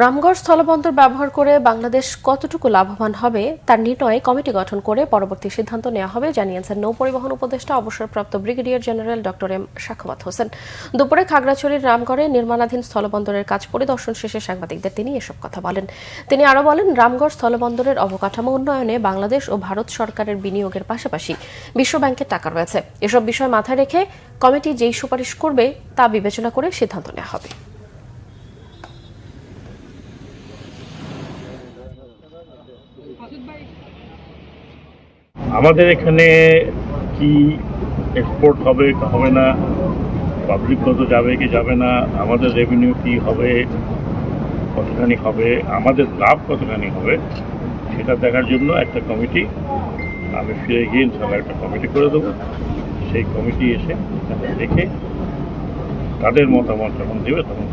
রামগড় স্থলবন্দর ব্যবহার করে বাংলাদেশ কতটুকু লাভবান হবে তার নির্ণয়ে কমিটি গঠন করে পরবর্তী সিদ্ধান্ত নেওয়া হবে জানিয়েছেন নৌ পরিবহন উপদেষ্টা অবসরপ্রাপ্ত brigadier general doctor M Sakhawat Hossain. দুপুরে খাগড়াছড়ির রামগড়ে নির্মাণাধীন স্থলবন্দরের কাজ পরিদর্শন শেষে সাংবাদিকদের তিনি এসব কথা বলেন। তিনি আরও বলেন, রামগড় স্থলবন্দরের অবকাঠামো উন্নয়নে বাংলাদেশ ও ভারত সরকারের বিনিয়োগের পাশাপাশি বিশ্বব্যাংকের টাকা রয়েছে। এসব বিষয় মাথায় রেখে কমিটি যেই সুপারিশ করবে তা বিবেচনা করে সিদ্ধান্ত নেওয়া হবে। আমাদের এখানে কি এক্সপোর্ট হবে হবে না, পাবলিক কত যাবে কি যাবে না, আমাদের রেভিনিউ কি হবে, কতখানি হবে, আমাদের লাভ কতখানি হবে, সেটা দেখার জন্য একটা কমিটি আমি ফিরে গিয়ে ইনশাল্লাহ একটা কমিটি করে দেবো। সেই কমিটি এসে দেখে তাদের মতামত যখন দেবে তখন